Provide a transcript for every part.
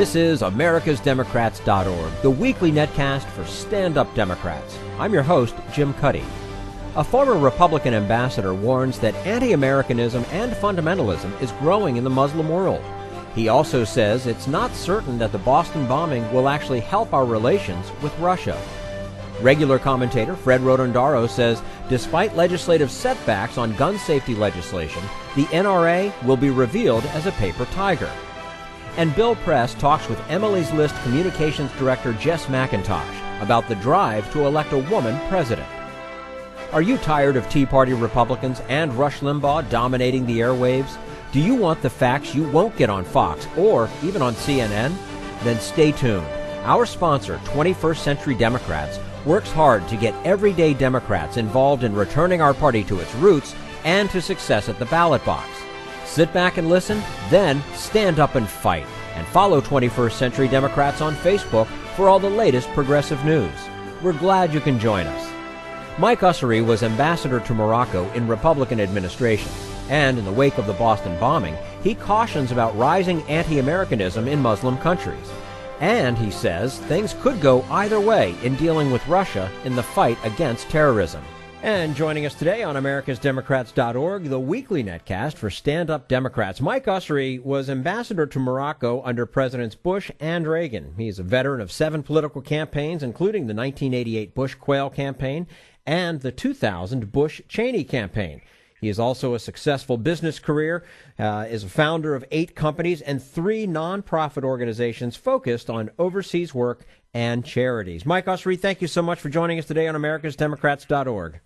This is americasdemocrats.org, the weekly netcast for stand-up Democrats. I'm your host, Jim Cuddy. A former Republican ambassador warns that anti-Americanism and fundamentalism is growing in the Muslim world. He also says it's not certain that the Boston bombing will actually help our relations with Russia. Regular commentator Fred Rotondaro says despite legislative setbacks on gun safety legislation, the NRA will be revealed as a paper tiger. And Bill Press talks with Emily's List Communications Director Jess McIntosh about the drive to elect a woman president. Are you tired of Tea Party Republicans and Rush Limbaugh dominating the airwaves? Do you want the facts you won't get on Fox or even on CNN? Then stay tuned. Our sponsor, 21st Century Democrats, works hard to get everyday Democrats involved in returning our party to its roots and to success at the ballot box. Sit back and listen, then stand up and fight. And follow 21st Century Democrats on Facebook for all the latest progressive news. We're glad you can join us. Mike Ussery was ambassador to Morocco in Republican administration, and in the wake of the Boston bombing, he cautions about rising anti-Americanism in Muslim countries. And he says things could go either way in dealing with Russia in the fight against terrorism. And joining us today on americasdemocrats.org, the weekly netcast for stand-up Democrats. Mike Ussery was ambassador to Morocco under Presidents Bush and Reagan. He's a veteran of 7 political campaigns, including the 1988 Bush Quayle campaign and the 2000 Bush-Cheney campaign. He has also a successful business career, is a founder of 8 companies and 3 nonprofit organizations focused on overseas work and charities. Mike Ussery, thank you so much for joining us today on americasdemocrats.org.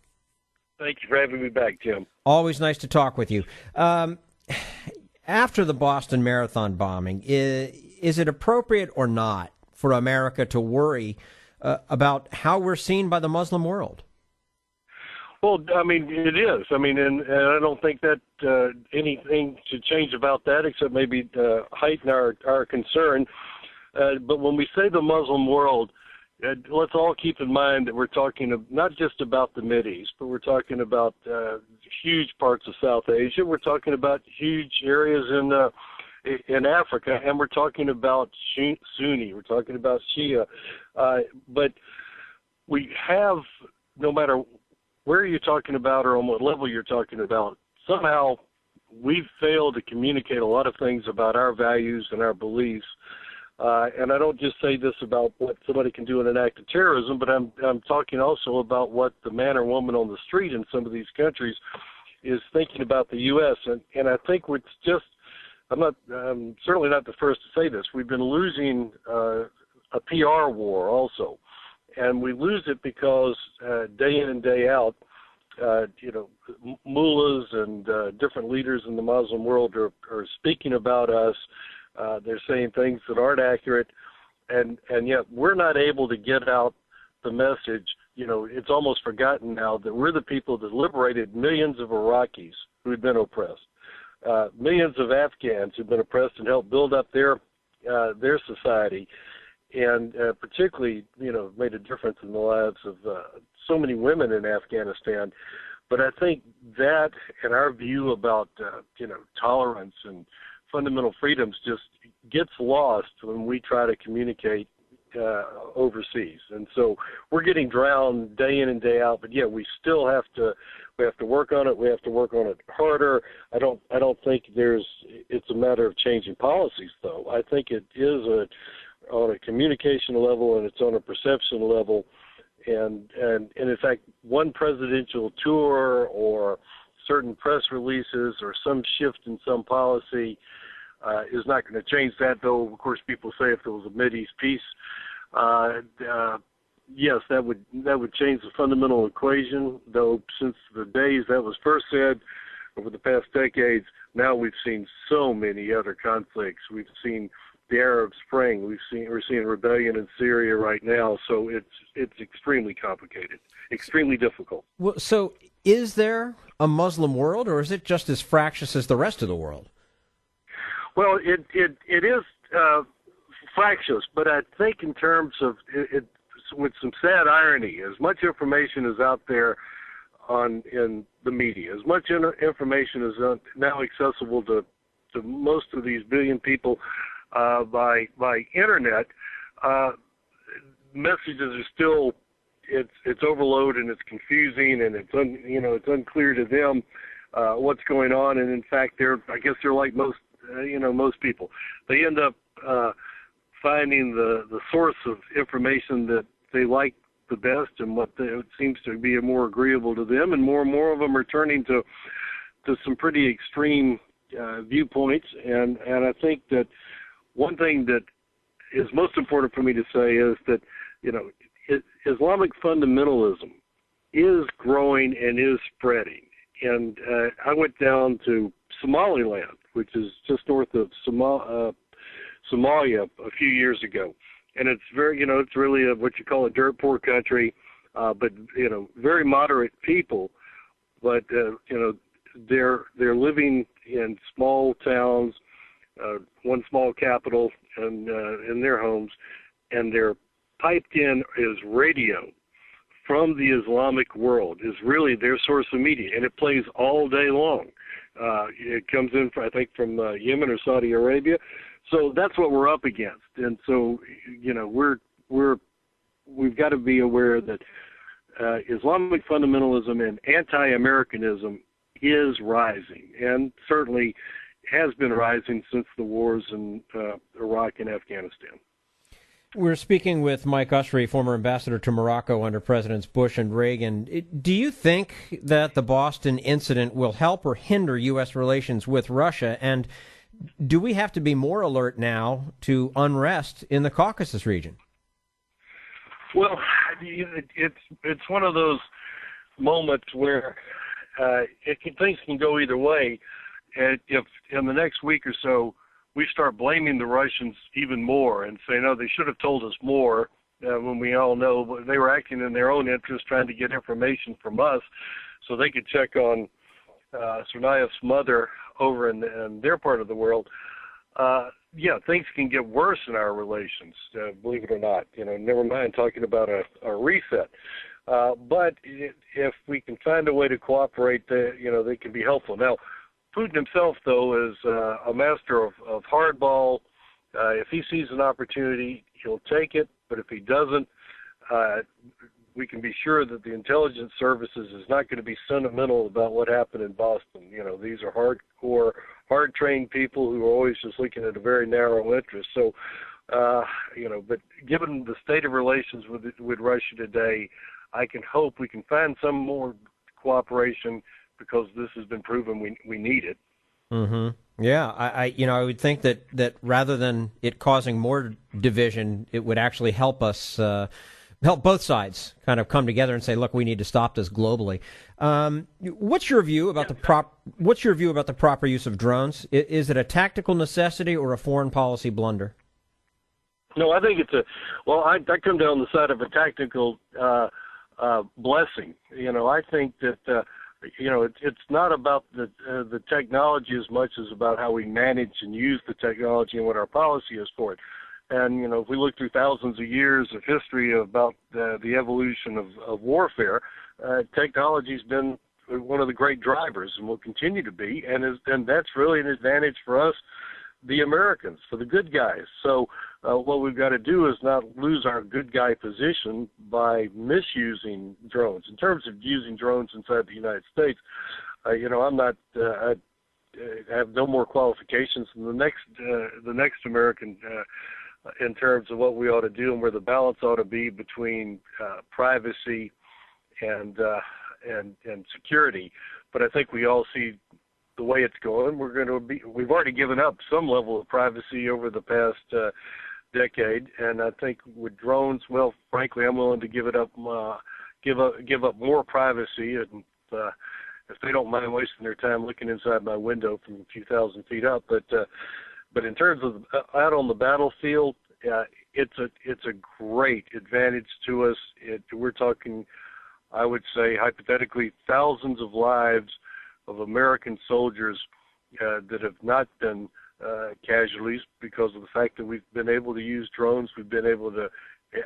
Thank you for having me back, Jim. Always nice to talk with you. After the Boston Marathon bombing, is it appropriate or not for America to worry about how we're seen by the Muslim world? Well, I mean, it is. I mean, and I don't think that anything should change about that except maybe heighten our concern. But when we say the Muslim world, let's all keep in mind that we're talking not just about the Mideast, but we're talking about huge parts of South Asia. We're talking about huge areas in Africa, and we're talking about Sunni. We're talking about Shia. But we have, no matter where you're talking about or on what level you're talking about, somehow we've failed to communicate a lot of things about our values and our beliefs. And I don't just say this about what somebody can do in an act of terrorism, but I'm talking also about what the man or woman on the street in some of these countries is thinking about the U.S. And I think it's just, I'm certainly not the first to say this. We've been losing a PR war also. And we lose it because day in and day out, mullahs and different leaders in the Muslim world are speaking about us. They're saying things that aren't accurate, and yet we're not able to get out the message. It's almost forgotten now that we're the people that liberated millions of Iraqis who had been oppressed, millions of Afghans who've been oppressed and helped build up their society, and particularly, made a difference in the lives of so many women in Afghanistan. But I think that and our view about, tolerance and fundamental freedoms just gets lost when we try to communicate overseas. And so we're getting drowned day in and day out, but we still have to work on it. We have to work on it harder. I don't think it's a matter of changing policies, though. I think it is on a communication level and it's on a perception level. And in fact, one presidential tour or certain press releases or some shift in some policy is not going to change that, though, of course, people say if there was a Mideast peace, yes, that would change the fundamental equation, though since the days that was first said over the past decades, now we've seen so many other conflicts. We've seen the Arab Spring. We're seeing rebellion in Syria right now, so it's extremely complicated, extremely difficult. Well, so is there a Muslim world, or is it just as fractious as the rest of the world? Well, it is fractious, but I think in terms of it, with some sad irony, as much information is out there in the media, as much information is now accessible to most of these billion people by internet, messages are still it's overload and it's confusing and it's unclear to them what's going on. And in fact, I guess they're like most most people. They end up finding the source of information that they like the best and what it seems to be more agreeable to them, and more of them are turning to some pretty extreme viewpoints. And I think that one thing that is most important for me to say is that Islamic fundamentalism is growing and is spreading. And I went down to Somaliland, which is just north of Somalia, a few years ago, and it's very, it's really what you call a dirt poor country, but very moderate people, but they're living in small towns, one small capital, and in their homes, and they're piped in is radio from the Islamic world is really their source of media, and it plays all day long. It comes in, I think, from Yemen or Saudi Arabia. So that's what we're up against. And so, we've got to be aware that Islamic fundamentalism and anti-Americanism is rising, and certainly has been rising since the wars in Iraq and Afghanistan. We're speaking with Mike Ussery, former ambassador to Morocco under Presidents Bush and Reagan. Do you think that the Boston incident will help or hinder U.S. relations with Russia? And do we have to be more alert now to unrest in the Caucasus region? Well, it's one of those moments where things can go either way. And if in the next week or so we start blaming the Russians even more and say, no, they should have told us more, when we all know they were acting in their own interest, trying to get information from us so they could check on Tsarnaev's mother over in their part of the world. Things can get worse in our relations, believe it or not. Never mind talking about a reset. But if we can find a way to cooperate, they can be helpful. Now, Putin himself, though, is a master of hardball. If he sees an opportunity, he'll take it. But if he doesn't, we can be sure that the intelligence services is not going to be sentimental about what happened in Boston. These are hardcore, hard-trained people who are always just looking at a very narrow interest. So, but given the state of relations with Russia today, I can hope we can find some more cooperation, because this has been proven we need it. Mm-hmm. Yeah, I would think that rather than it causing more division, it would actually help us, help both sides kind of come together and say, look, we need to stop this globally. What's your view about the proper use of drones? Is it a tactical necessity or a foreign policy blunder? No, I think I come down the side of a tactical blessing. I think that. It's not about the technology as much as about how we manage and use the technology and what our policy is for it. And, if we look through thousands of years of history about the evolution of warfare, technology's been one of the great drivers and will continue to be. And that's really an advantage for us, the Americans, for the good guys. So what we've got to do is not lose our good guy position by misusing drones. In terms of using drones inside the United States, I'm not. I have no more qualifications than the next American in terms of what we ought to do and where the balance ought to be between privacy and security. But I think we all see the way it's going. We've already given up some level of privacy over the past decade, and I think with drones, well, frankly, I'm willing to give up more privacy, and if they don't mind wasting their time looking inside my window from a few thousand feet up. But in terms of out on the battlefield, it's a great advantage to us. We're talking, I would say, hypothetically, thousands of lives of American soldiers that have not been casualties because of the fact that we've been able to use drones. We've been able to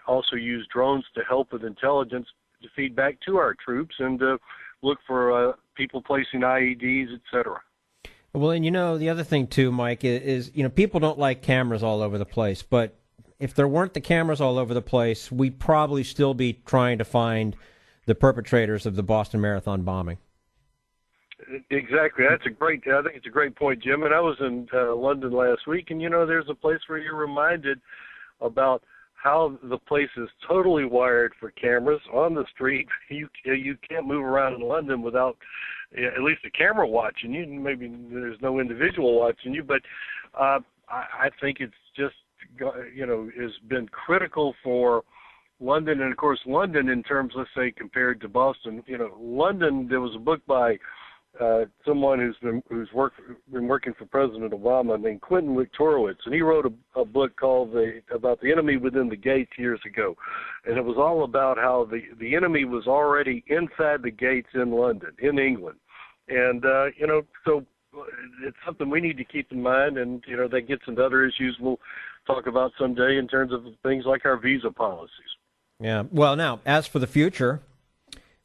also use drones to help with intelligence to feed back to our troops and to look for people placing IEDs, et cetera. Well, and the other thing too, Mike, is people don't like cameras all over the place, but if there weren't the cameras all over the place, we'd probably still be trying to find the perpetrators of the Boston Marathon bombing. Exactly. I think it's a great point, Jim. And I was in London last week, and there's a place where you're reminded about how the place is totally wired for cameras on the street. You can't move around in London without at least a camera watching you. Maybe there's no individual watching you, but I think it's just has been critical for London. And of course, London, in terms, let's say, compared to Boston, London. There was a book by someone who's been working for President Obama named Quentin Wiktorowicz, and he wrote a book called about the enemy within the gates years ago, and it was all about how the enemy was already inside the gates in London, in England, and so it's something we need to keep in mind, and that gets into other issues we'll talk about someday in terms of things like our visa policies. Yeah. Well, now as for the future,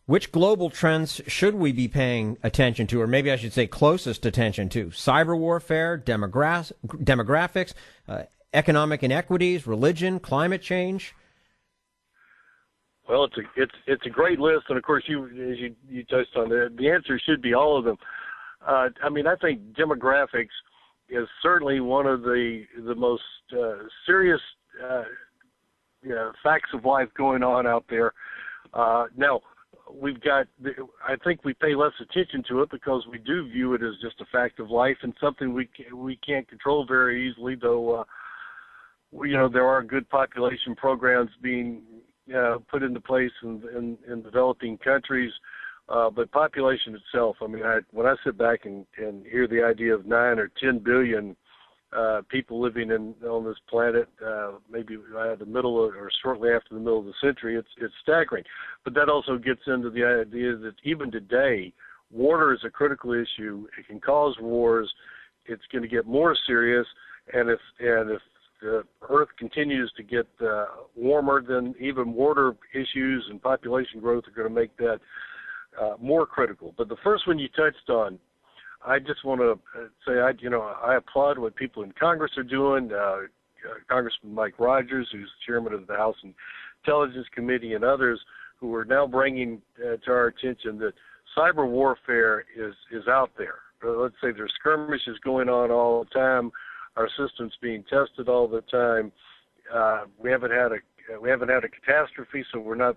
which global trends should we be paying attention to, or maybe I should say closest attention to? Cyber warfare, demographics, economic inequities, religion, climate change? Well, it's a great list, and of course, as you touched on the answer should be all of them. I think demographics is certainly one of the most serious facts of life going on out there. Now, I think we pay less attention to it because we do view it as just a fact of life and something we can't control very easily, though, there are good population programs being put into place in developing countries. But population itself, when I sit back and hear the idea of 9 or 10 billion people living on this planet, maybe at the middle or shortly after the middle of the century, it's staggering. But that also gets into the idea that even today, water is a critical issue. It can cause wars. It's going to get more serious, and if the Earth continues to get warmer, then even water issues and population growth are going to make that more critical. But the first one you touched on, I just want to say, I applaud what people in Congress are doing. Congressman Mike Rogers, who's chairman of the House Intelligence Committee, and others who are now bringing to our attention that cyber warfare is out there. Let's say there's skirmishes going on all the time. Our system's being tested all the time. We haven't had a catastrophe, so we're not.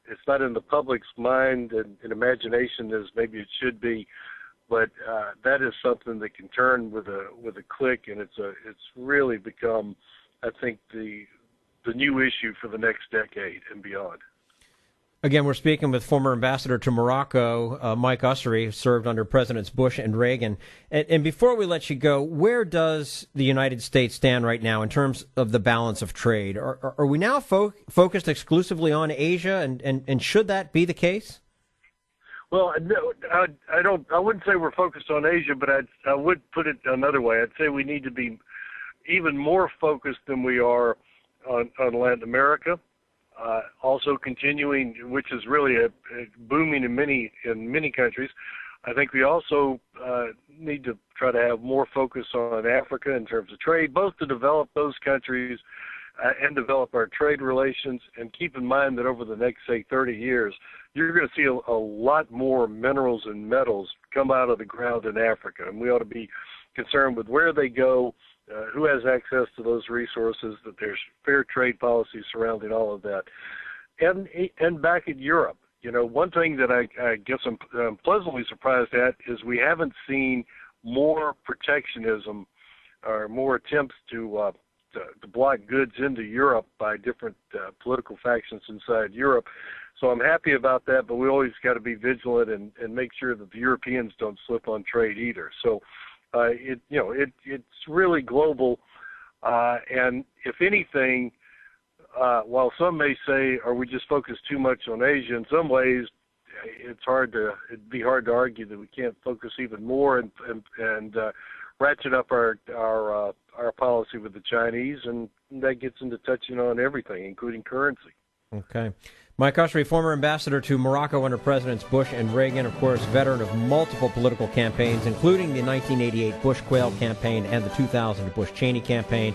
It's not in the public's mind and imagination as maybe it should be. But that is something that can turn with a click, and it's really become, I think, the new issue for the next decade and beyond. Again, we're speaking with former ambassador to Morocco, Mike Ussery, who served under Presidents Bush and Reagan. And before we let you go, where does the United States stand right now in terms of the balance of trade? Are we now focused exclusively on Asia, and should that be the case? Well, no, I wouldn't say we're focused on Asia, but I would put it another way. I'd say we need to be even more focused than we are on Latin America. Also continuing, which is really a booming in many countries. I think we also need to try to have more focus on Africa in terms of trade, both to develop those countries and develop our trade relations, and keep in mind that over the next, say, 30 years, you're going to see a lot more minerals and metals come out of the ground in Africa, and we ought to be concerned with where they go, who has access to those resources, that there's fair trade policies surrounding all of that. And back in Europe, one thing that I guess I'm pleasantly surprised at is we haven't seen more protectionism or more attempts to block goods into Europe by different political factions inside Europe. So I'm happy about that, but we always got to be vigilant and make sure that the Europeans don't slip on trade either. So it's really global, and if anything, while some may say, are we just focused too much on Asia? In some ways, it'd be hard to argue that we can't focus even more and ratchet up our policy with the Chinese, and that gets into touching on everything, including currency. Okay. Mike Ussery, former ambassador to Morocco under Presidents Bush and Reagan, of course, veteran of multiple political campaigns, including the 1988 Bush Quayle campaign and the 2000 Bush Cheney campaign.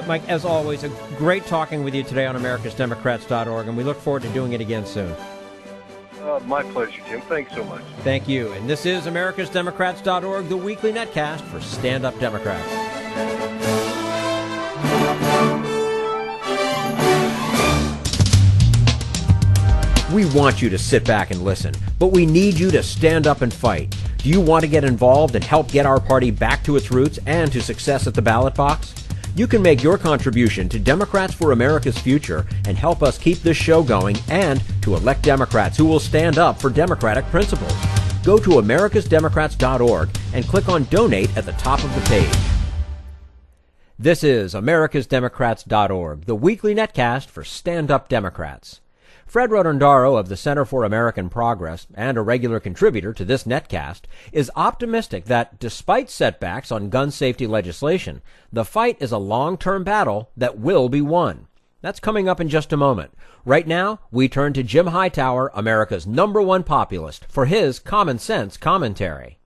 Mike, as always, great talking with you today on americasdemocrats.org, and we look forward to doing it again soon. My pleasure, Jim. Thanks so much. Thank you. And this is americasdemocrats.org, the weekly netcast for stand-up Democrats. We want you to sit back and listen, but we need you to stand up and fight. Do you want to get involved and help get our party back to its roots and to success at the ballot box? You can make your contribution to Democrats for America's Future and help us keep this show going and to elect Democrats who will stand up for democratic principles. Go to americasdemocrats.org and click on Donate at the top of the page. This is americasdemocrats.org, the weekly netcast for stand-up Democrats. Fred Rotondaro of the Center for American Progress, and a regular contributor to this netcast, is optimistic that, despite setbacks on gun safety legislation, the fight is a long-term battle that will be won. That's coming up in just a moment. Right now, we turn to Jim Hightower, America's #1 populist, for his common sense commentary.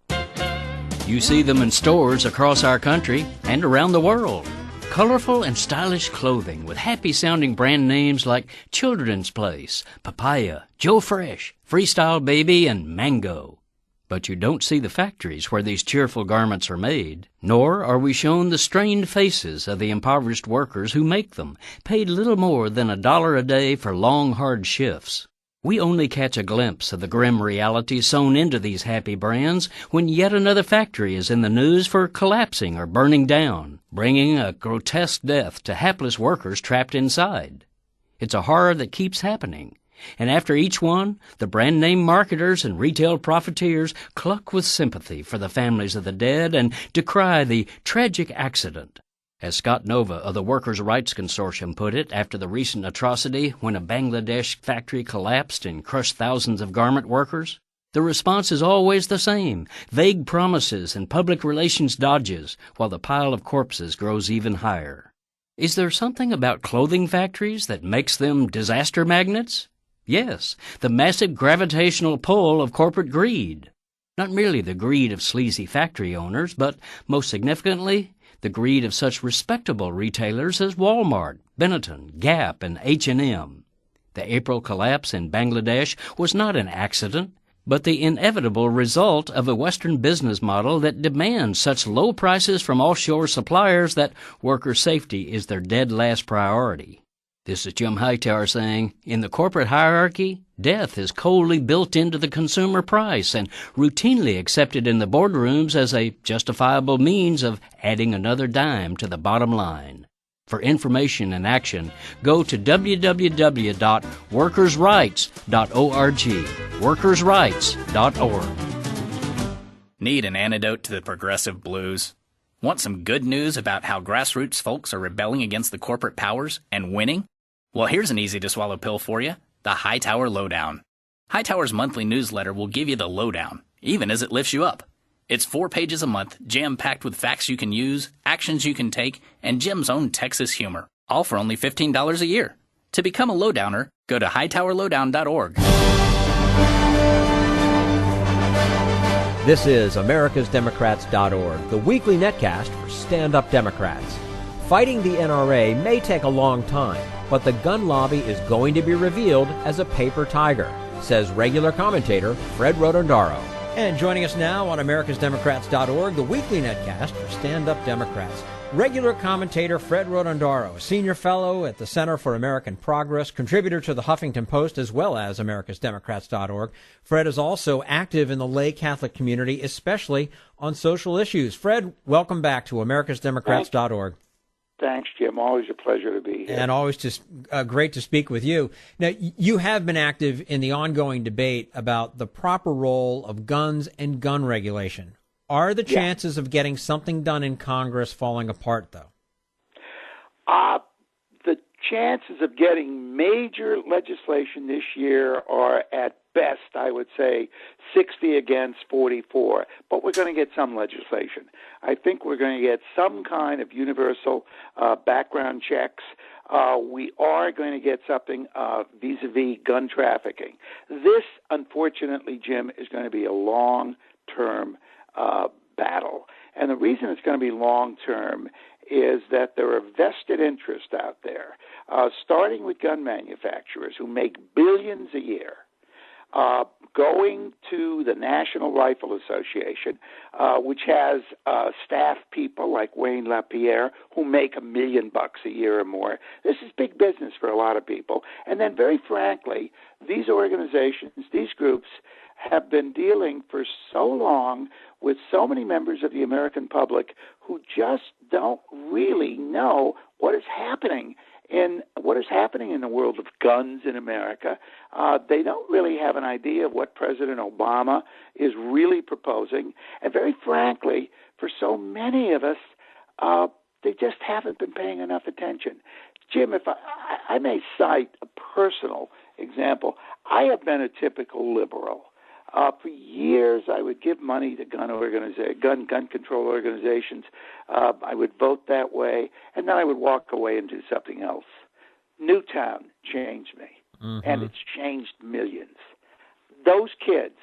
You see them in stores across our country and around the world. Colorful and stylish clothing with happy-sounding brand names like Children's Place, Papaya, Joe Fresh, Freestyle Baby, and Mango. But you don't see the factories where these cheerful garments are made, nor are we shown the strained faces of the impoverished workers who make them, paid little more than $1 a day for long, hard shifts. We only catch a glimpse of the grim reality sewn into these happy brands when yet another factory is in the news for collapsing or burning down, bringing a grotesque death to hapless workers trapped inside. It's a horror that keeps happening, and after each one, the brand name marketers and retail profiteers cluck with sympathy for the families of the dead and decry the tragic accident. As Scott Nova of the Workers' Rights Consortium put it after the recent atrocity when a Bangladesh factory collapsed and crushed thousands of garment workers, the response is always the same: vague promises and public relations dodges, while the pile of corpses grows even higher. Is there something about clothing factories that makes them disaster magnets? Yes, the massive gravitational pull of corporate greed. Not merely the greed of sleazy factory owners, but, most significantly, the greed of such respectable retailers as Walmart, Benetton, Gap, and H&M. The April collapse in Bangladesh was not an accident, but the inevitable result of a Western business model that demands such low prices from offshore suppliers that worker safety is their dead last priority. This is Jim Hightower saying, in the corporate hierarchy, death is coldly built into the consumer price and routinely accepted in the boardrooms as a justifiable means of adding another dime to the bottom line. For information and action, go to www.workersrights.org. Workersrights.org. Need an antidote to the progressive blues? Want some good news about how grassroots folks are rebelling against the corporate powers and winning? Well, here's an easy-to-swallow pill for you, the Hightower Lowdown. Hightower's monthly newsletter will give you the lowdown, even as it lifts you up. It's 4 pages a month, jam-packed with facts you can use, actions you can take, and Jim's own Texas humor, all for only $15 a year. To become a lowdowner, go to hightowerlowdown.org. This is americasdemocrats.org, the weekly netcast for stand-up Democrats. Fighting the NRA may take a long time, but the gun lobby is going to be revealed as a paper tiger, says regular commentator Fred Rotondaro. And joining us now on americasdemocrats.org, the weekly netcast for stand-up Democrats, regular commentator Fred Rotondaro, senior fellow at the Center for American Progress, contributor to the Huffington Post as well as americasdemocrats.org. Fred is also active in the lay Catholic community, especially on social issues. Fred, welcome back to americasdemocrats.org. Thanks, Jim. Always a pleasure to be here. And always just great to speak with you. Now, you have been active in the ongoing debate about the proper role of guns and gun regulation. Are the chances of getting something done in Congress falling apart, though? The chances of getting major legislation this year are at best, I would say 60 against 44. But we're going to get some legislation. I think we're going to get some kind of universal background checks. We are going to get something vis-a-vis gun trafficking. This, unfortunately, Jim, is going to be a long-term battle. And the reason it's going to be long-term is that there are vested interests out there, starting with gun manufacturers who make billions a year, going to the National Rifle Association, which has staff people like Wayne LaPierre who make $1 million a year or more. This is big business for a lot of people. And then, very frankly, these organizations, these groups, have been dealing for so long with so many members of the American public who just don't really know what is happening in the world of guns in America. They don't really have an idea of what President Obama is really proposing. And very frankly, for so many of us, they just haven't been paying enough attention. Jim, if I may cite a personal example, I have been a typical liberal. For years, I would give money to gun control organizations. I would vote that way, and then I would walk away and do something else. Newtown changed me, and it's changed millions. Those kids,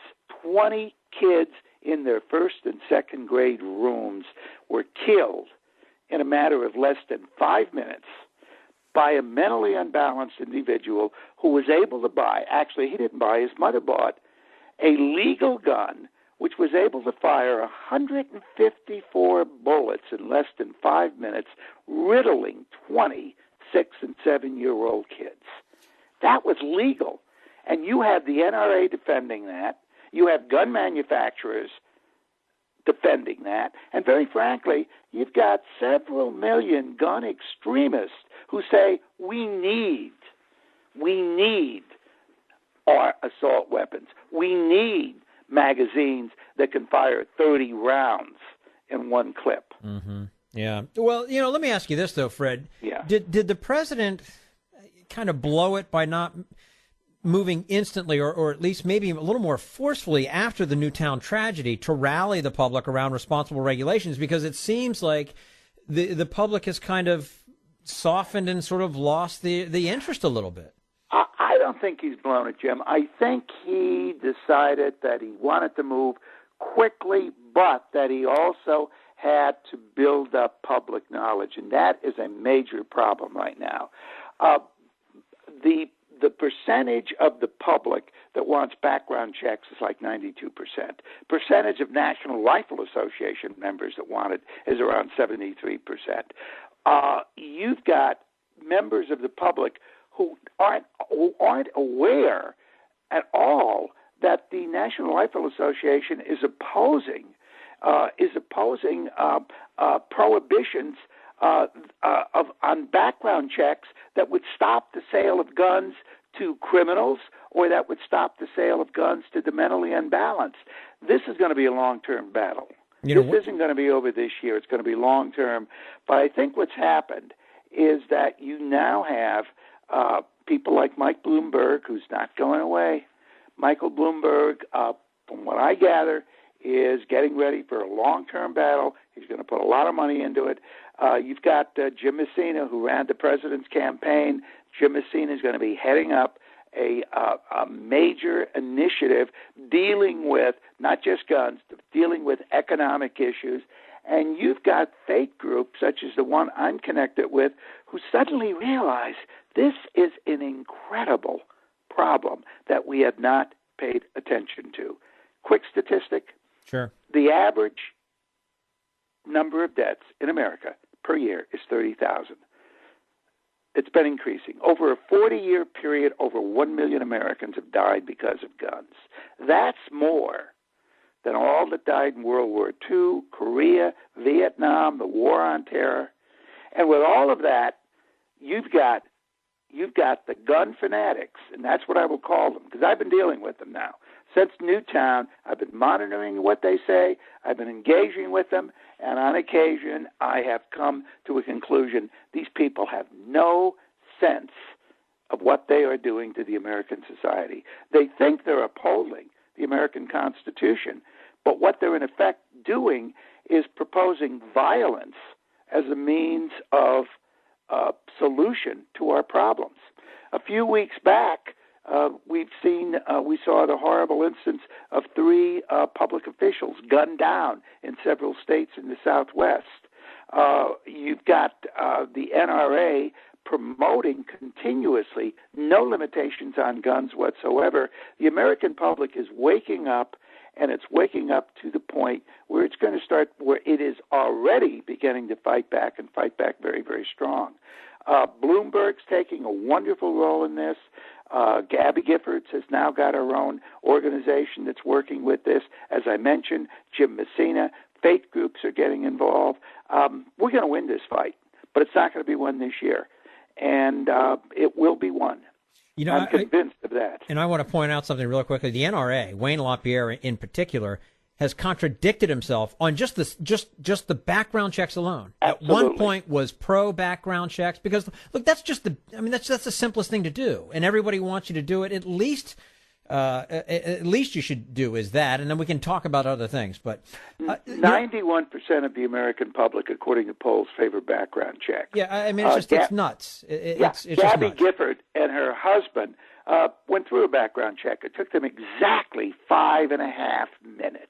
20 kids in their first and second grade rooms, were killed in a matter of less than 5 minutes by a mentally unbalanced individual who was able to buy, actually he didn't buy, his mother bought, a legal gun which was able to fire 154 bullets in less than 5 minutes, riddling 20 6- and 7-year-old kids. That was legal. And you have the NRA defending that. You have gun manufacturers defending that. And very frankly, you've got several million gun extremists who say, we need our assault weapons. We need magazines that can fire 30 rounds in one clip. Mm-hmm. Yeah. Well, let me ask you this, though, Fred. Yeah. Did the president kind of blow it by not moving instantly or at least maybe a little more forcefully after the Newtown tragedy to rally the public around responsible regulations? Because it seems like the public has kind of softened and sort of lost the interest a little bit. I don't think he's blown it, Jim. I think he decided that he wanted to move quickly, but that he also had to build up public knowledge, and that is a major problem right now. The percentage of the public that wants background checks is like 92%. Percentage of National Rifle Association members that want it is around 73%. You've got members of the public who aren't aware at all that the National Rifle Association is opposing prohibitions on background checks that would stop the sale of guns to criminals or that would stop the sale of guns to the mentally unbalanced. This is going to be a long-term battle. This isn't going to be over this year. It's going to be long-term. But I think what's happened is that you now have people like Mike Bloomberg, who's not going away. Michael Bloomberg, from what I gather, is getting ready for a long-term battle. He's going to put a lot of money into it. You've got Jim Messina, who ran the president's campaign. Jim Messina is going to be heading up a major initiative dealing with not just guns, but dealing with economic issues. And you've got fake groups, such as the one I'm connected with, who suddenly realize this is an incredible problem that we have not paid attention to. Quick statistic. Sure. The average number of deaths in America per year is 30,000. It's been increasing. Over a 40-year period, over 1 million Americans have died because of guns. That's more than all that died in World War II, Korea, Vietnam, the War on Terror. And with all of that, you've got the gun fanatics, and that's what I will call them, because I've been dealing with them now. Since Newtown, I've been monitoring what they say, I've been engaging with them, and on occasion, I have come to a conclusion. These people have no sense of what they are doing to the American society. They think they're upholding the American Constitution, but what they're in effect doing is proposing violence as a means of solution to our problems. A few weeks back, we saw the horrible instance of 3 public officials gunned down in several states in the Southwest. You've got the NRA promoting continuously no limitations on guns whatsoever. The American public is waking up, and it's waking up to the point where it's going to start, where it is already beginning to fight back and fight back very, very strong. Bloomberg's taking a wonderful role in this. Gabby Giffords has now got her own organization that's working with this. As I mentioned, Jim Messina, faith groups are getting involved. We're going to win this fight, but it's not going to be won this year. And it will be won. You know, I'm convinced of that. And I want to point out something real quickly. The NRA, Wayne LaPierre in particular, has contradicted himself on just the background checks alone. Absolutely. At one point was pro background checks because look, that's the simplest thing to do, and everybody wants you to do it. At least you should do is that, and then we can talk about other things. But 91% of the American public, according to polls, favor background checks. Yeah, I mean it's nuts. It's Gabby just nuts. Gifford and her husband went through a background check. It took them exactly 5.5 minutes.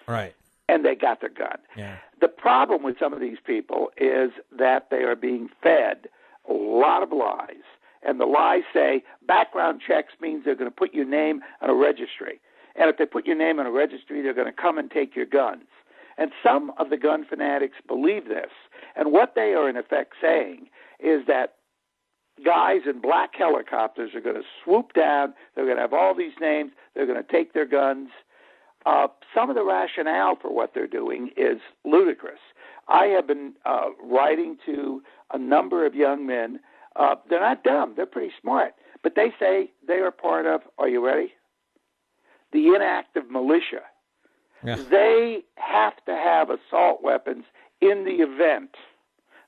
Right. And they got their gun. Yeah. The problem with some of these people is that they are being fed a lot of lies. And the lies say background checks means they're going to put your name on a registry. And if they put your name on a registry, they're going to come and take your guns. And some of the gun fanatics believe this. And what they are in effect saying is that guys in black helicopters are going to swoop down, they're going to have all these names, they're going to take their guns. Some of the rationale for what they're doing is ludicrous. I have been writing to a number of young men. They're not dumb. They're pretty smart. But they say they are part of, are you ready? The inactive militia. Yeah. They have to have assault weapons in the event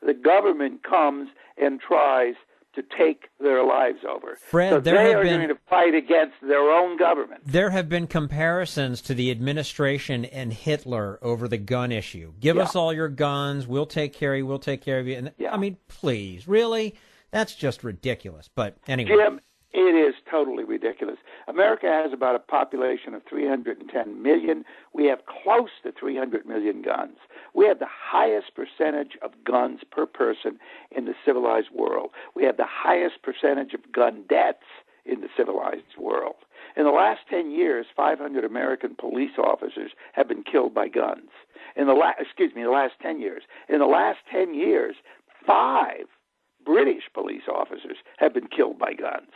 the government comes and tries to take their lives over. Fred, so they are going to fight against their own government. There have been comparisons to the administration and Hitler over the gun issue. Give us all your guns. We'll take care of you. We'll take care of you. And I mean, please, really? That's just ridiculous. But anyway. Jim, it is totally ridiculous. America has about a population of 310 million. We have close to 300 million guns. We have the highest percentage of guns per person in the civilized world. We have the highest percentage of gun deaths in the civilized world. In the last 10 years, 500 American police officers have been killed by guns. In the last 10 years. In the last 10 years, 5 British police officers have been killed by guns.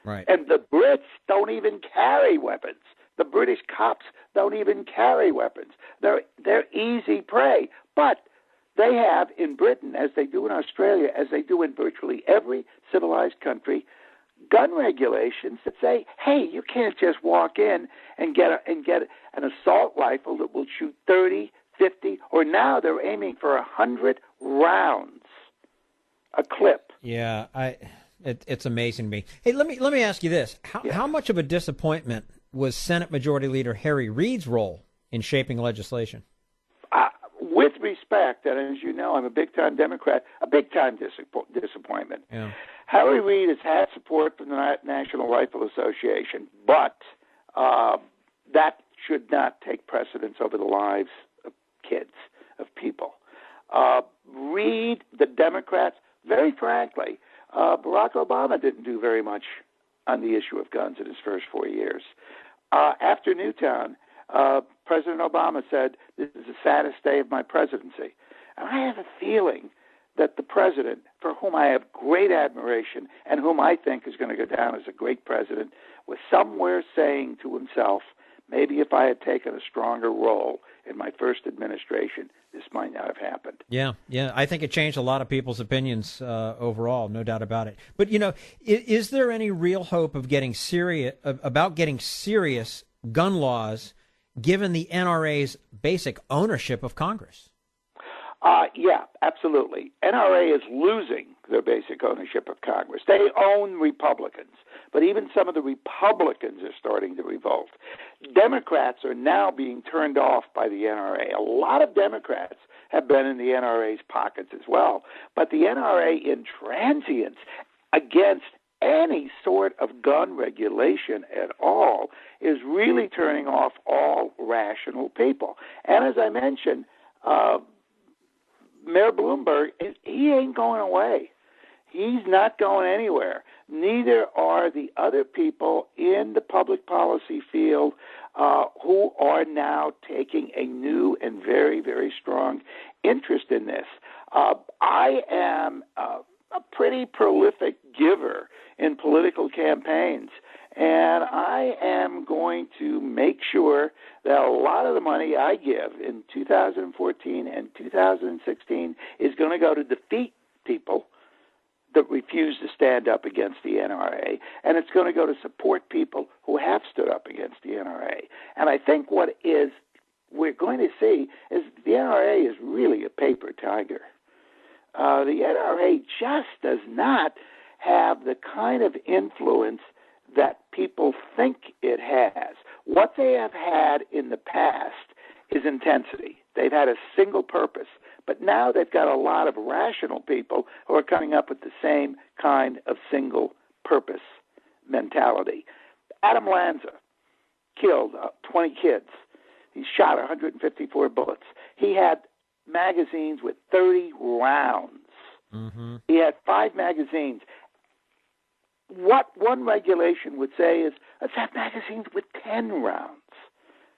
Right. And the Brits don't even carry weapons. The British cops don't even carry weapons. They're easy prey. But they have in Britain, as they do in Australia, as they do in virtually every civilized country, gun regulations that say, hey, you can't just walk in and get an assault rifle that will shoot 30, 50, or now they're aiming for 100 rounds a clip. Yeah, it's amazing to me. Hey, let me ask you this: how much of a disappointment was Senate Majority Leader Harry Reid's role in shaping legislation? With respect, and as you know, I'm a big-time Democrat, a big-time disappointment. Yeah. Harry Reid has had support from the National Rifle Association, but that should not take precedence over the lives of kids, of people. Reid, the Democrats, very frankly, Barack Obama didn't do very much on the issue of guns in his first 4 years. After Newtown, President Obama said, this is the saddest day of my presidency. And I have a feeling that the president, for whom I have great admiration and whom I think is going to go down as a great president, was somewhere saying to himself, maybe if I had taken a stronger role in my first administration, this might not have happened. Yeah. I think it changed a lot of people's opinions overall, no doubt about it. But, is there any real hope of getting serious gun laws given the NRA's basic ownership of Congress? Yeah, absolutely. NRA is losing their basic ownership of Congress. They own Republicans, but even some of the Republicans are starting to revolt. Democrats are now being turned off by the NRA. A lot of Democrats have been in the NRA's pockets as well, but the NRA intransience against any sort of gun regulation at all is really turning off all rational people. And as I mentioned, Mayor Bloomberg, he ain't going away. He's not going anywhere. Neither are the other people in the public policy field who are now taking a new and very, very strong interest in this. I am a pretty prolific giver in political campaigns, and I am going to make sure that a lot of the money I give in 2014 and 2016 is going to go to defeat people that refuse to stand up against the NRA, and it's going to go to support people who have stood up against the NRA. And I think what we're going to see is the NRA is really a paper tiger. The NRA just does not have the kind of influence that people think it has. What they have had in the past is intensity. They've had a single purpose, but now they've got a lot of rational people who are coming up with the same kind of single purpose mentality. Adam Lanza killed 20 kids. He shot 154 bullets. He had magazines with 30 rounds. Mm-hmm. He had 5 magazines. What one regulation would say is, let's have magazines with 10 rounds.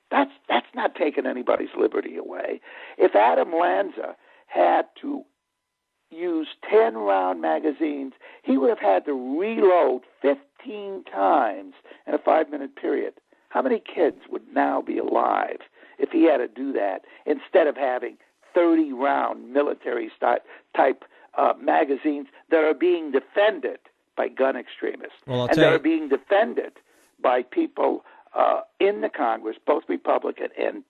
That's not taking anybody's liberty away. If Adam Lanza had to use 10-round magazines, he would have had to reload 15 times in a 5-minute period. How many kids would now be alive if he had to do that instead of having 30-round military-type magazines that are being defended by gun extremists and that are being defended by people in the Congress, both Republican and,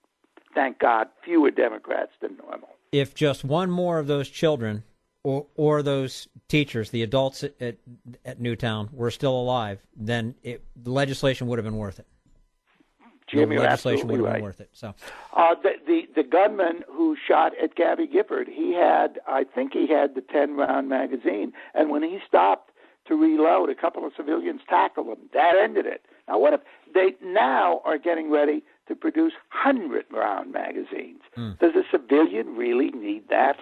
thank God, fewer Democrats than normal. If just one more of those children or those teachers, the adults at Newtown, were still alive, then the legislation would have been worth it. Jim, the legislation would have been worth it. So, the gunman who shot at Gabby Gifford, I think he had the 10-round magazine, and when he stopped to reload, a couple of civilians tackled him. That ended it. Now, what if they now are getting ready to produce 100-round magazines? Does a civilian really need that?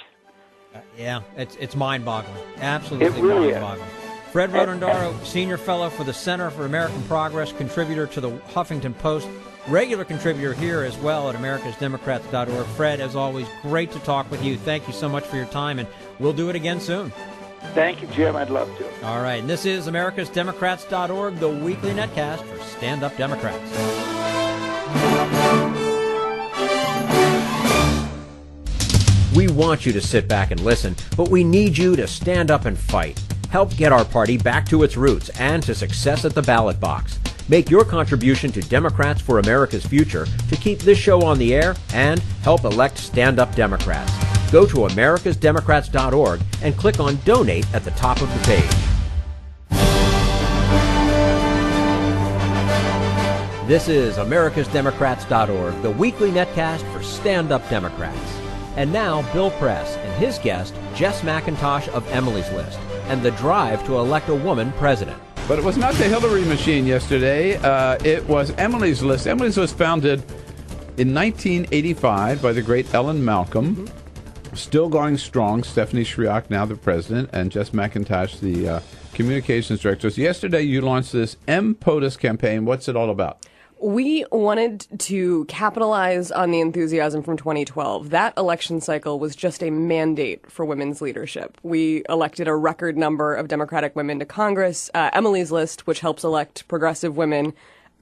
Yeah, it's mind-boggling. Absolutely it really mind-boggling. Fred Rotondaro, Senior Fellow for the Center for American Progress, contributor to the Huffington Post, regular contributor here as well at americasdemocrats.org. Fred, as always, great to talk with you. Thank you so much for your time, and we'll do it again soon. Thank you, Jim. I'd love to. All right, and this is americasdemocrats.org, the weekly netcast for Stand Up Democrats. We want you to sit back and listen, but we need you to stand up and fight. Help get our party back to its roots and to success at the ballot box. Make your contribution to Democrats for America's Future to keep this show on the air and help elect stand-up Democrats. Go to americasdemocrats.org and click on Donate at the top of the page. This is americasdemocrats.org, the weekly netcast for stand-up Democrats. And now, Bill Press and his guest, Jess McIntosh of Emily's List, and the drive to elect a woman president. But it was not the Hillary machine yesterday. It was Emily's List. Emily's List founded in 1985 by the great Ellen Malcolm. Mm-hmm. Still going strong. Stephanie Shriak, now the president, and Jess McIntosh, the communications director. So yesterday you launched this M-POTUS campaign. What's it all about? We wanted to capitalize on the enthusiasm from 2012. That election cycle was just a mandate for women's leadership. We elected a record number of Democratic women to Congress. Emily's List, which helps elect progressive women,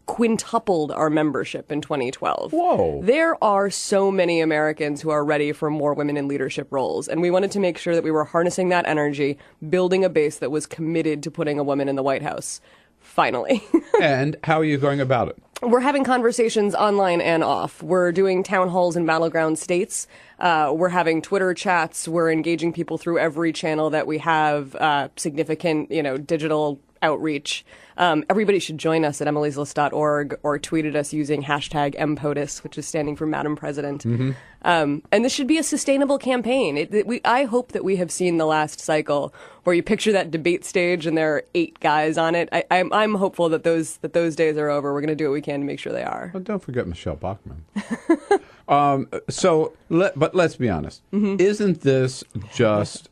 quintupled our membership in 2012. Whoa. There are so many Americans who are ready for more women in leadership roles, and we wanted to make sure that we were harnessing that energy, building a base that was committed to putting a woman in the White House. finally. And how are you going about it? We're having conversations online and off. We're doing town halls in battleground states. We're having Twitter chats. We're engaging people through every channel that we have, significant, digital outreach. Everybody should join us at emilyslist.org or tweet at us using hashtag MPOTUS, which is standing for Madam President. And this should be a sustainable campaign. I hope that we have seen the last cycle where you picture that debate stage and there are 8 guys on it. I'm hopeful that those days are over. We're going to do what we can to make sure they are. Well, don't forget Michelle Bachmann. But let's be honest. Isn't this just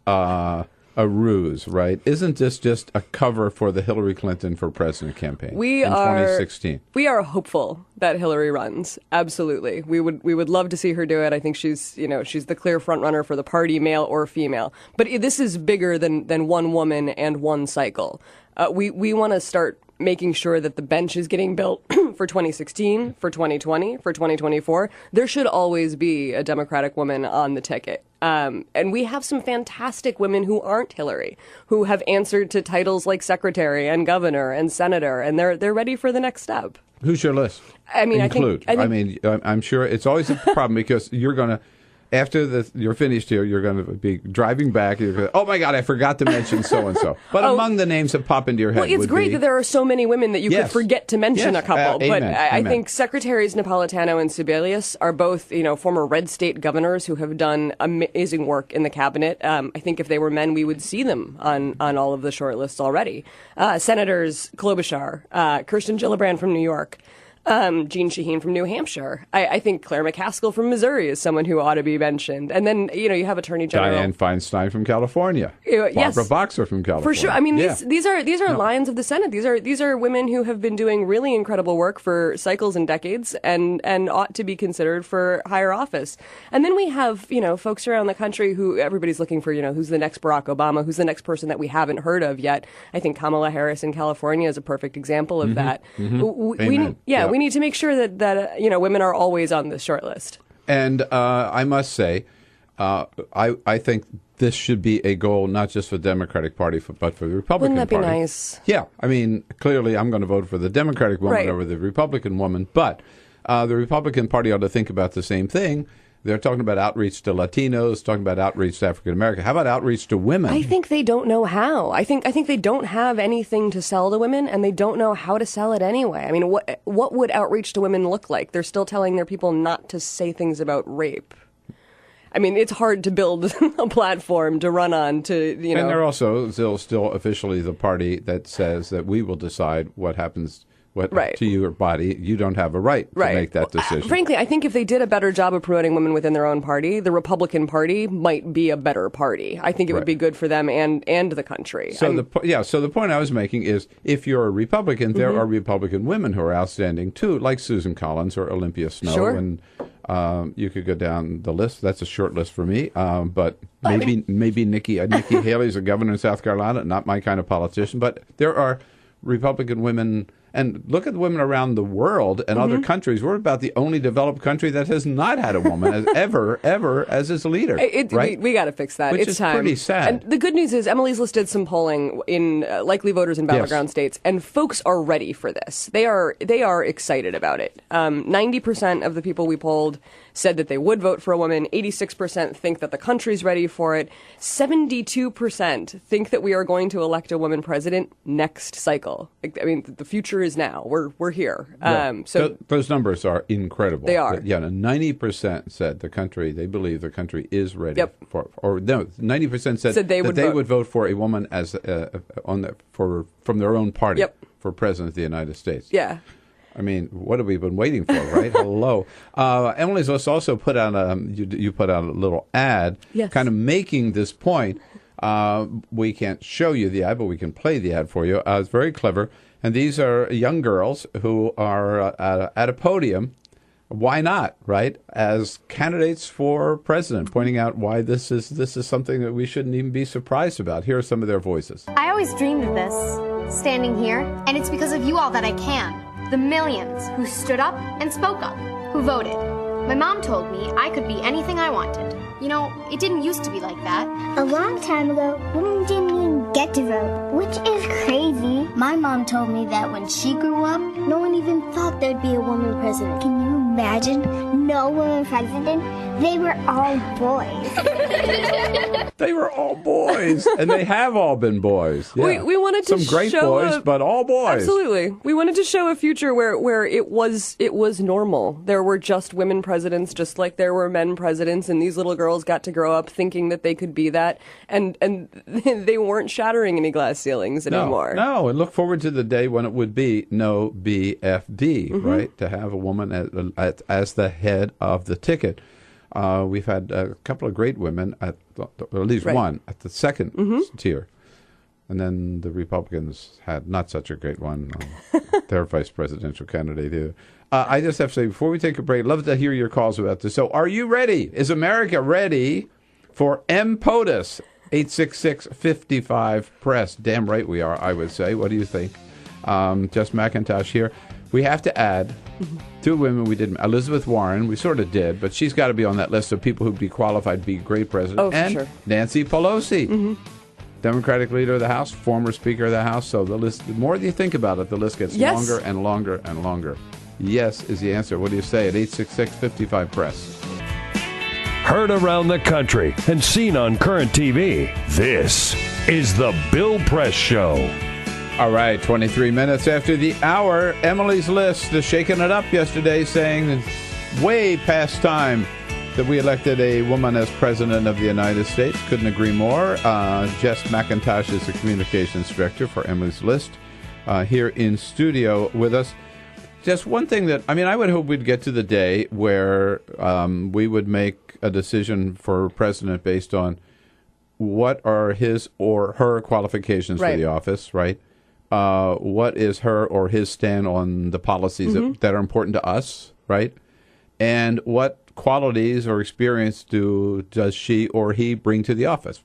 a ruse, right? Isn't this just a cover for the Hillary Clinton for president campaign in 2016? We are hopeful that Hillary runs. Absolutely. We would love to see her do it. I think she's the clear front runner for the party, male or female. But this is bigger than one woman and one cycle. We want to start making sure that the bench is getting built for 2016, for 2020, for 2024. There should always be a Democratic woman on the ticket. And we have some fantastic women who aren't Hillary, who have answered to titles like secretary and governor and senator, and they're ready for the next step. Who's your list? I mean, I'm sure it's always a problem because you're going to, after you're finished here, you're going to be driving back. You're going to, oh my God, I forgot to mention so and so. But among the names that pop into your head, well, it's great that there are so many women that you could forget to mention a couple. But Amen. I think Secretaries Napolitano and Sebelius are both, former red state governors who have done amazing work in the cabinet. I think if they were men, we would see them on all of the short lists already. Senators Klobuchar, Kirsten Gillibrand from New York. Jean Shaheen from New Hampshire. I think Claire McCaskill from Missouri is someone who ought to be mentioned. And then, you have Attorney General Dianne Feinstein from California. Yes. Barbara Boxer from California. For sure. I mean, these are lions of the Senate. These are women who have been doing really incredible work for cycles and decades and ought to be considered for higher office. And then we have, folks around the country who everybody's looking for, who's the next Barack Obama, who's the next person that we haven't heard of yet. I think Kamala Harris in California is a perfect example of that. We need to make sure that women are always on the short list. And I must say, I think this should be a goal not just for the Democratic Party, but for the Republican Party. Wouldn't that be nice? Yeah. I mean, clearly I'm going to vote for the Democratic woman over the Republican woman, but the Republican Party ought to think about the same thing. They're talking about outreach to Latinos, talking about outreach to African Americans. How about outreach to women? I think they don't know how. I think they don't have anything to sell to women, and they don't know how to sell it anyway. I mean, what would outreach to women look like? They're still telling their people not to say things about rape. I mean, it's hard to build a platform to run on to, And they're also still officially the party that says that we will decide what happens to your body. You don't have a right to make that decision. Frankly, I think if they did a better job of promoting women within their own party, the Republican Party might be a better party. I think it would be good for them and the country. So the point I was making is if you're a Republican, there are Republican women who are outstanding too, like Susan Collins or Olympia Snow. Sure. And you could go down the list. That's a short list for me. But maybe Nikki Haley's a governor in South Carolina, not my kind of politician. But there are Republican women. And look at the women around the world and other countries. We're about the only developed country that has not had a woman ever as its leader. Right? We got to fix that. Which it's is time. Pretty sad. And the good news is Emily's List did some polling in likely voters in battleground states, and folks are ready for this. They are excited about it. 90% of the people we polled said that they would vote for a woman. 86% think that the country's ready for it. 72% think that we are going to elect a woman president next cycle. I mean, the future is now. We're here. So those numbers are incredible. They are. 90% said they believe the country is ready for, or no, 90% said they would vote for a woman as from their own party for president of the United States. Yeah. I mean, what have we been waiting for, right? Hello. Emily's List also put out you put out a little ad, kind of making this point. We can't show you the ad, but we can play the ad for you. It's very clever. And these are young girls who are at a podium. Why not, right? As candidates for president, pointing out why this is something that we shouldn't even be surprised about. Here are some of their voices. I always dreamed of this, standing here, and it's because of you all that I can. The millions who stood up and spoke up, who voted. My mom told me I could be anything I wanted. You know, it didn't used to be like that. A long time ago, women didn't even get to vote, which is crazy. My mom told me that when she grew up, no one even thought there'd be a woman president. Can you imagine? No woman president? They were all boys. They were all boys, and they have all been boys. Yeah. We wanted to some great show boys, but all boys. Absolutely, we wanted to show a future where it was normal. There were just women presidents, just like there were men presidents, and these little girls got to grow up thinking that they could be that, and they weren't shattering any glass ceilings anymore. No, and look forward to the day when it would be no BFD, right? To have a woman as the head of the ticket. We've had a couple of great women, or at least one, at the second tier. And then the Republicans had not such a great one, their vice presidential candidate either. I just have to say, before we take a break, I'd love to hear your calls about this. So are you ready? Is America ready for POTUS? 866-55-PRESS. Damn right we are, I would say. What do you think? Jess McIntosh here. We have to add two women we didn't. Elizabeth Warren, we sort of did, but she's got to be on that list of people who'd be qualified to be a great president. Oh, for and sure. Nancy Pelosi, Democratic leader of the House, former Speaker of the House. So the list, the more you think about it, the list gets longer and longer and longer. Yes is the answer. What do you say at 866-55-PRESS? Heard around the country and seen on current TV, this is the Bill Press Show. All right, 23 minutes after the hour, Emily's List is shaking it up yesterday, saying it's way past time that we elected a woman as president of the United States. Couldn't agree more. Jess McIntosh is the communications director for Emily's List here in studio with us. Just one thing that, I would hope we'd get to the day where we would make a decision for president based on what are his or her qualifications for the office, right? What is her or his stand on the policies that are important to us, right? And what qualities or experience does she or he bring to the office?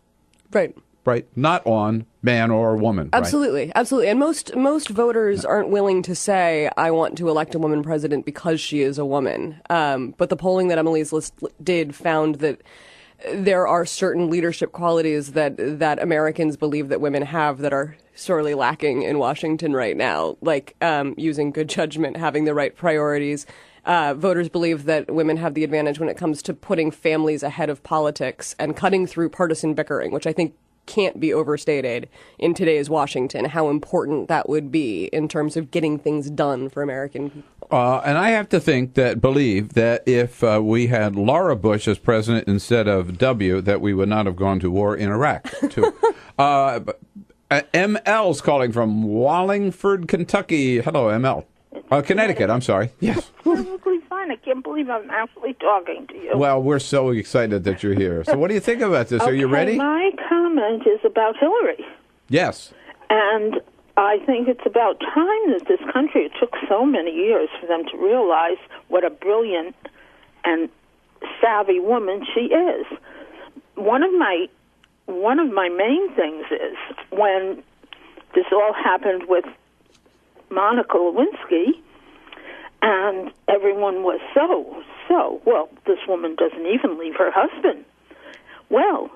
Right. Right. Not on man or woman. Absolutely. Right? Absolutely. And most voters aren't willing to say, I want to elect a woman president because she is a woman. But the polling that Emily's List did found that there are certain leadership qualities that Americans believe that women have that are sorely lacking in Washington right now, like using good judgment, having the right priorities. Voters believe that women have the advantage when it comes to putting families ahead of politics and cutting through partisan bickering, which I think can't be overstated in today's Washington, how important that would be in terms of getting things done for American people. And I have to believe that if we had Laura Bush as president instead of W, that we would not have gone to war in Iraq, too. ML's calling from Wallingford, Kentucky. Hello, ML. Connecticut, I'm sorry. Yes. Perfectly fine. I can't believe I'm actually talking to you. Well, we're so excited that you're here. So what do you think about this? Are you ready? My comment is about Hillary. Yes. And I think it's about time that this country, it took so many years for them to realize what a brilliant and savvy woman she is. One of my main things is when this all happened with Monica Lewinsky, and everyone was well, this woman doesn't even leave her husband. Well,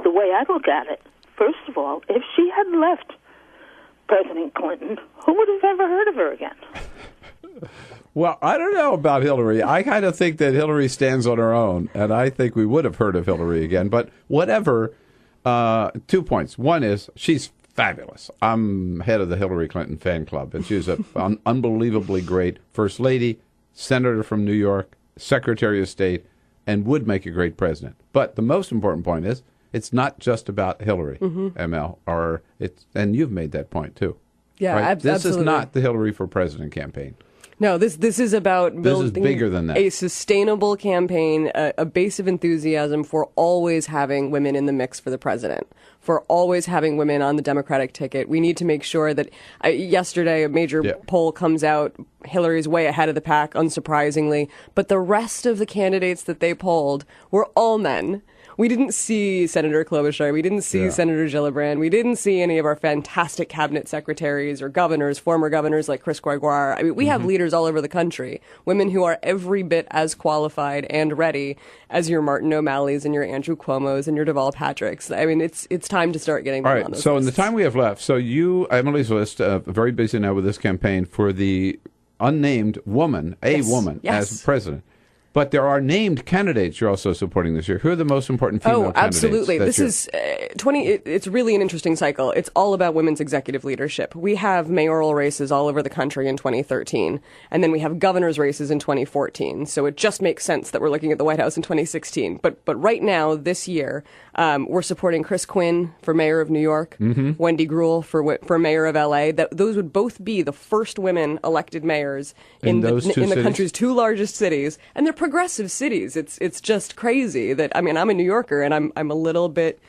the way I look at it, first of all, if she had left President Clinton, who would have ever heard of her again? Well, I don't know about Hillary. I kind of think that Hillary stands on her own, and I think we would have heard of Hillary again. But whatever, 2 points. One is she's fabulous. I'm head of the Hillary Clinton fan club, and she's an unbelievably great first lady, senator from New York, secretary of state, and would make a great president. But the most important point is it's not just about Hillary, ML, and you've made that point too. Yeah, right? This absolutely. is not the Hillary for President campaign. No, this is about building this is bigger than that. A sustainable campaign, a base of enthusiasm for always having women in the mix for the president, for always having women on the Democratic ticket. We need to make sure that yesterday a major poll comes out, Hillary's way ahead of the pack, unsurprisingly, but the rest of the candidates that they polled were all men. We didn't see Senator Klobuchar. We didn't see Senator Gillibrand. We didn't see any of our fantastic cabinet secretaries or governors, former governors like Chris Gregoire. I mean, we have leaders all over the country, women who are every bit as qualified and ready as your Martin O'Malley's and your Andrew Cuomo's and your Deval Patricks. I mean, it's time to start getting them on those so lists. in the time we have left, so you, Emily's List, very busy now with this campaign for the unnamed woman, woman, as president. But there are named candidates you're also supporting this year. Who are the most important female candidates? Oh, absolutely. This is it's really an interesting cycle. It's all about women's executive leadership. We have mayoral races all over the country in 2013, and then we have governor's races in 2014. So it just makes sense that we're looking at the White House in 2016. But right now, this year, we're supporting Chris Quinn for mayor of New York, Wendy Gruhl for mayor of LA. Those would both be the first women elected mayors in the country's two largest cities, and they're progressive cities. It's just crazy that, I mean, I'm a New Yorker and I'm a little bit,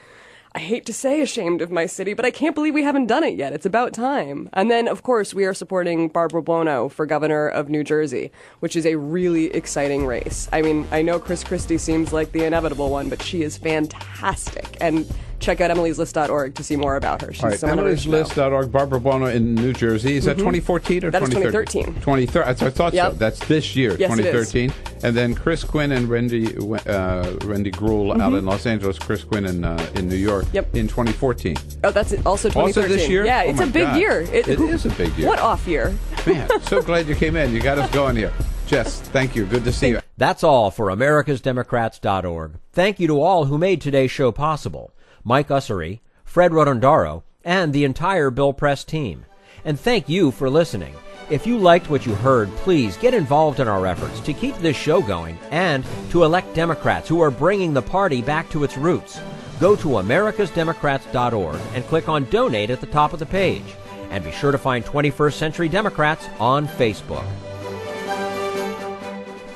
I hate to say ashamed of my city, but I can't believe we haven't done it yet. It's about time. And then, of course, we are supporting Barbara Buono for governor of New Jersey, which is a really exciting race. I mean, I know Chris Christie seems like the inevitable one, but she is fantastic. And check out Emily'sList.org to see more about her. She's Emily'sList.org, Barbara Buono in New Jersey. Is that 2014 or 2013? That is 2013. I thought so. That's this year, yes, 2013. And then Chris Quinn and Wendy Gruhl out in Los Angeles, Chris Quinn in New York in 2014. Oh, that's also 2013. Also this year? Yeah, it's a big year. It is a big year. What off year? Man, so glad you came in. You got us going here. Jess, thank you. Good to see you. That's all for AmericasDemocrats.org. Thank you to all who made today's show possible. Mike Ussery, Fred Rotondaro, and the entire Bill Press team. And thank you for listening. If you liked what you heard, please get involved in our efforts to keep this show going and to elect Democrats who are bringing the party back to its roots. Go to AmericasDemocrats.org and click on Donate at the top of the page. And be sure to find 21st Century Democrats on Facebook.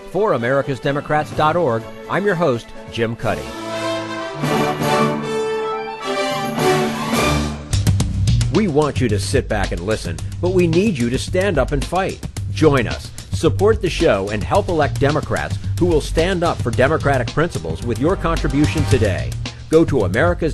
For AmericasDemocrats.org, I'm your host, Jim Cuddy. We want you to sit back and listen, but we need you to stand up and fight. Join us, support the show, and help elect Democrats who will stand up for democratic principles with your contribution today. Go to America's